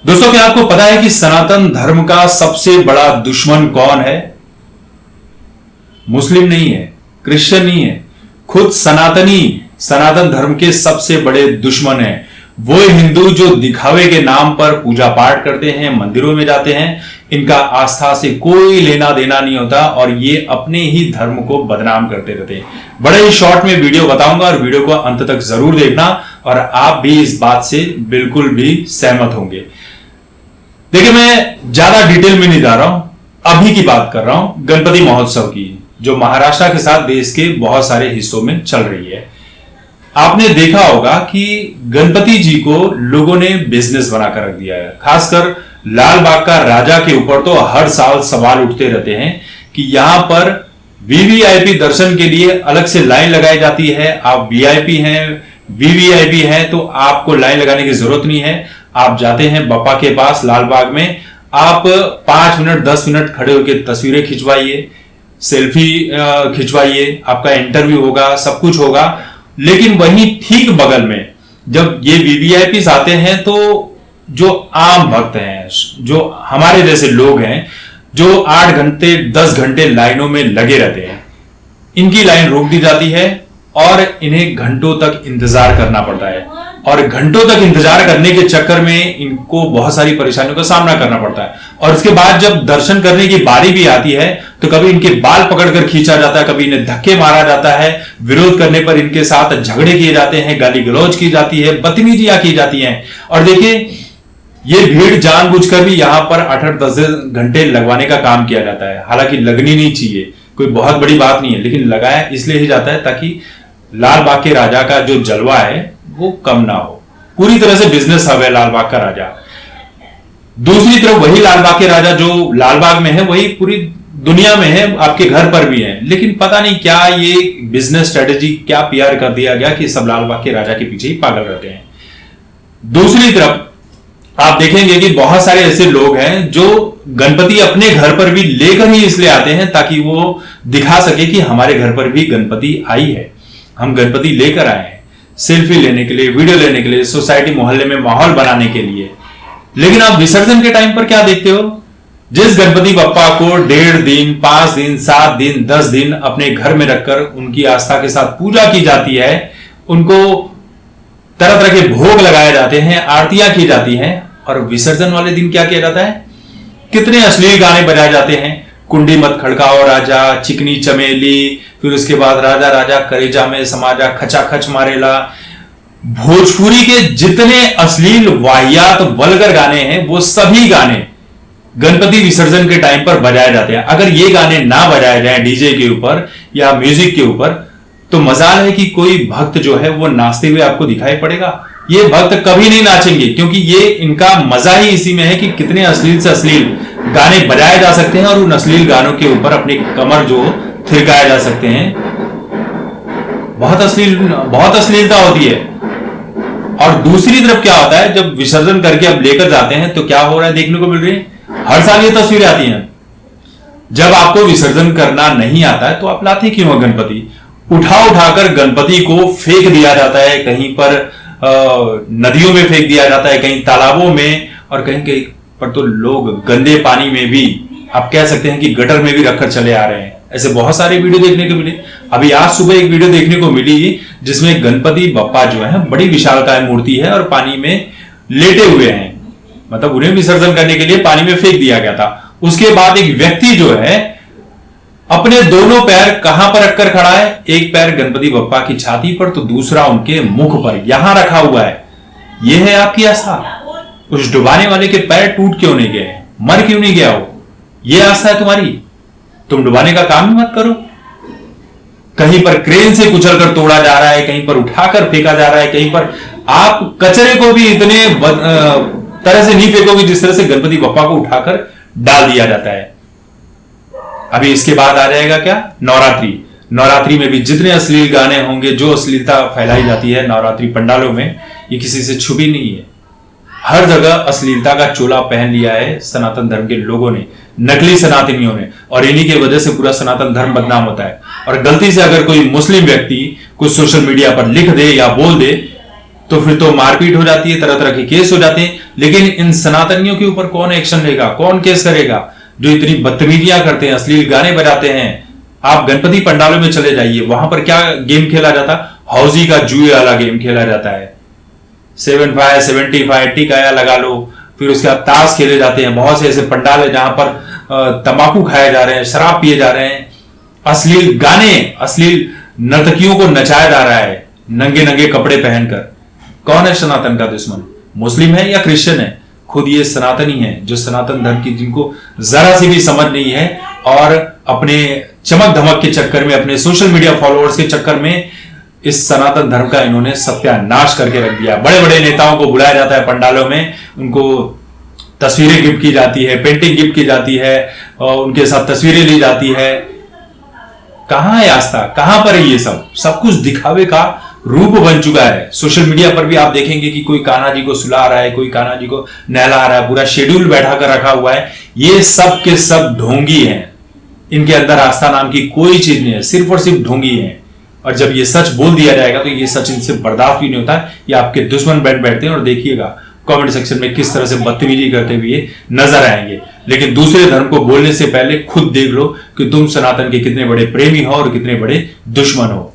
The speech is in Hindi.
दोस्तों, क्या आपको पता है कि सनातन धर्म का सबसे बड़ा दुश्मन कौन है? मुस्लिम नहीं है, क्रिश्चियन नहीं है, खुद सनातन धर्म के सबसे बड़े दुश्मन है वो हिंदू जो दिखावे के नाम पर पूजा पाठ करते हैं, मंदिरों में जाते हैं। इनका आस्था से कोई लेना देना नहीं होता और ये अपने ही धर्म को बदनाम करते रहते हैं। बड़े ही शॉर्ट में वीडियो बताऊंगा और वीडियो को अंत तक जरूर देखना और आप भी इस बात से बिल्कुल भी सहमत होंगे। देखिए, मैं ज्यादा डिटेल में नहीं जा रहा हूं, अभी की बात कर रहा हूं गणपति महोत्सव की, जो महाराष्ट्र के साथ देश के बहुत सारे हिस्सों में चल रही है। आपने देखा होगा कि गणपति जी को लोगों ने बिजनेस बनाकर रख दिया है। खासकर लाल बाग का राजा के ऊपर तो हर साल सवाल उठते रहते हैं कि यहां पर वीवीआईपी दर्शन के लिए अलग से लाइन लगाई जाती है। आप वीआईपी हैं, वीवीआईपी हैं, तो आपको लाइन लगाने की जरूरत नहीं है। आप जाते हैं बप्पा के पास लाल बाग में, आप 5 मिनट 10 मिनट खड़े होकर तस्वीरें खिंचवाइए, सेल्फी खिंचवाइए, आपका इंटरव्यू होगा, सब कुछ होगा। लेकिन वहीं ठीक बगल में जब ये वीवीआईपी आते हैं तो जो आम भक्त हैं, जो हमारे जैसे लोग हैं, जो 8 घंटे 10 घंटे लाइनों में लगे रहते हैं, इनकी लाइन रोक दी जाती है और इन्हें घंटों तक इंतजार करना पड़ता है। और घंटों तक इंतजार करने के चक्कर में इनको बहुत सारी परेशानियों का सामना करना पड़ता है। और उसके बाद जब दर्शन करने की बारी भी आती है तो कभी इनके बाल पकड़कर खींचा जाता है, कभी इन्हें धक्के मारा जाता है, विरोध करने पर इनके साथ झगड़े किए जाते हैं, गाली गलौज की जाती है, बदतमीजियां की जाती हैं। और देखिए, ये भीड़ जानबूझकर भी यहां पर 8-8 10 घंटे लगवाने का काम किया जाता है। हालांकि लगनी नहीं चाहिए, कोई बहुत बड़ी बात नहीं है, लेकिन लगाया इसलिए ही जाता है ताकि लाल बाग के राजा का जो जलवा है वो कम ना हो। पूरी तरह से बिजनेस हब है लाल बाग का राजा। दूसरी तरफ वही लाल बाग के राजा जो लाल बाग में है वही पूरी दुनिया में है, आपके घर पर भी है। लेकिन पता नहीं क्या ये बिजनेस स्ट्रेटेजी, क्या पीआर कर दिया गया कि सब लाल बाग के राजा के पीछे ही पागल रहते हैं। दूसरी तरफ आप देखेंगे कि बहुत सारे ऐसे लोग हैं जो गणपति अपने घर पर भी लेकर ही इसलिए आते हैं ताकि वो दिखा सके कि हमारे घर पर भी गणपति आई है, हम गणपति लेकर आए हैं, सेल्फी लेने के लिए, वीडियो लेने के लिए, सोसाइटी मोहल्ले में माहौल बनाने के लिए। लेकिन आप विसर्जन के टाइम पर क्या देखते हो? जिस गणपति बप्पा को 1.5 दिन, 5 दिन, 7 दिन, 10 दिन अपने घर में रखकर उनकी आस्था के साथ पूजा की जाती है, उनको तरह तरह के भोग लगाए जाते हैं, आरतियां की जाती हैं, और विसर्जन वाले दिन क्या किया जाता है? कितने अश्लील गाने बजाए जाते हैं। कुंडी मत खड़काओ राजा, चिकनी चमेली, फिर उसके बाद राजा राजा करेजा में समाजा, खचा खच मारेला। भोजपुरी के जितने अश्लील वाहियात वल्गर गाने हैं वो सभी गाने गणपति विसर्जन के टाइम पर बजाए जाते हैं। अगर ये गाने ना बजाए जाएं डीजे के ऊपर या म्यूजिक के ऊपर तो मजाल है कि कोई भक्त जो है वो नाचते हुए आपको दिखाई पड़ेगा। ये भक्त कभी नहीं नाचेंगे क्योंकि ये इनका मजा ही इसी में है कि कितने अश्लील से अश्लील गाने बजाए जा सकते हैं और उन अश्लील गानों के ऊपर अपनी कमर जो थिरकाए जा सकते हैं। बहुत अश्लीलता होती है। और दूसरी तरफ क्या होता है, जब विसर्जन करके अब लेकर जाते हैं तो क्या हो रहा है देखने को मिल रही है। हर साल ये तस्वीरें आती हैं। जब आपको विसर्जन करना नहीं आता है तो आप लाते क्यों हो गणपति? उठाकर गणपति को फेंक दिया जाता है, कहीं पर नदियों में फेंक दिया जाता है, कहीं तालाबों में, और कहीं कहीं पर तो लोग गंदे पानी में भी, आप कह सकते हैं कि गटर में भी रखकर चले आ रहे हैं। ऐसे बहुत सारे वीडियो देखने को मिले। अभी आज सुबह एक वीडियो देखने को मिली जिसमें गणपति बप्पा जो है बड़ी विशालकाय मूर्ति है और पानी में लेटे हुए हैं, मतलब उन्हें विसर्जन करने के लिए पानी में फेंक दिया गया था। उसके बाद एक व्यक्ति जो है अपने दोनों पैर कहां पर रखकर खड़ा है? एक पैर गणपति बप्पा की छाती पर तो दूसरा उनके मुख पर यहां रखा हुआ है। यह है आपकी आस्था? उस डुबाने वाले के पैर टूट क्यों नहीं गए, मर क्यों नहीं गया वो? यह आस्था है तुम्हारी? तुम डुबाने का काम ही मत करो। कहीं पर क्रेन से कुचलकर तोड़ा जा रहा है, कहीं पर उठाकर फेंका जा रहा है, कहीं पर आप कचरे को भी इतने तरह से नहीं फेंकोगे जिस तरह से गणपति बप्पा को उठाकर डाल दिया जाता है। अभी इसके बाद आ जाएगा क्या? नवरात्रि। नवरात्रि में भी जितने अश्लील गाने होंगे, जो अश्लीलता फैलाई जाती है नवरात्रि पंडालों में, ये किसी से छुपी नहीं है। हर जगह अश्लीलता का चोला पहन लिया है सनातन धर्म के लोगों ने, नकली सनातनियों ने, और इन्हीं की वजह से पूरा सनातन धर्म बदनाम होता है। और गलती से अगर कोई मुस्लिम व्यक्ति कुछ सोशल मीडिया पर लिख दे या बोल दे तो फिर तो मारपीट हो जाती है, तरह तरह के केस हो जाते हैं। लेकिन इन सनातनियों के ऊपर कौन एक्शन लेगा, कौन केस करेगा, जो इतनी बदतमीजियां करते हैं, अश्लील गाने बजाते हैं। आप गणपति पंडालों में चले जाइए, वहां पर क्या गेम खेला जाता, हौजी का जुए वाला गेम खेला जाता है। 75 75 टिकाया लगा लो, फिर उसके बाद ताश खेले जाते हैं। बहुत से ऐसे पंडाल है जहां पर तंबाकू खाए जा रहे हैं, शराब पिए जा रहे हैं, अश्लील गाने, अश्लील नर्तकियों को नचाया जा रहा है नंगे नंगे कपड़े पहनकर। कौन है सनातन का दुश्मन, मुस्लिम है या क्रिश्चियन है? खुद ये सनातनी है, जो सनातन धर्म की, जिनको जरा सी भी समझ नहीं है और अपने चमक धमक के चक्कर में, अपने सोशल मीडिया फॉलोअर्स के चक्कर में इस सनातन धर्म का इन्होंने सत्यानाश करके रख दिया। बड़े बड़े नेताओं को बुलाया जाता है पंडालों में, उनको तस्वीरें गिफ्ट की जाती है, पेंटिंग गिफ्ट की जाती है और उनके साथ तस्वीरें ली जाती है। कहां है आस्था, कहां पर है? ये सब कुछ दिखावे का रूप बन चुका है। सोशल मीडिया पर भी आप देखेंगे कि कोई कान्हा जी को सुला रहा है, कोई कान्हा जी को नहला रहा है, पूरा शेड्यूल बैठा कर रखा हुआ है। ये सब के सब ढोंगी हैं, इनके अंदर आस्था नाम की कोई चीज नहीं है, सिर्फ और सिर्फ ढोंगी है। और जब ये सच बोल दिया जाएगा तो ये सच इनसे बर्दाश्त भी नहीं होता है। ये आपके दुश्मन बैठते हैं और देखिएगा कमेंट सेक्शन में किस तरह से बदतमीजी करते हुए नजर आएंगे। लेकिन दूसरे धर्म को बोलने से पहले खुद देख लो कि तुम सनातन के कितने बड़े प्रेमी हो और कितने बड़े दुश्मन हो।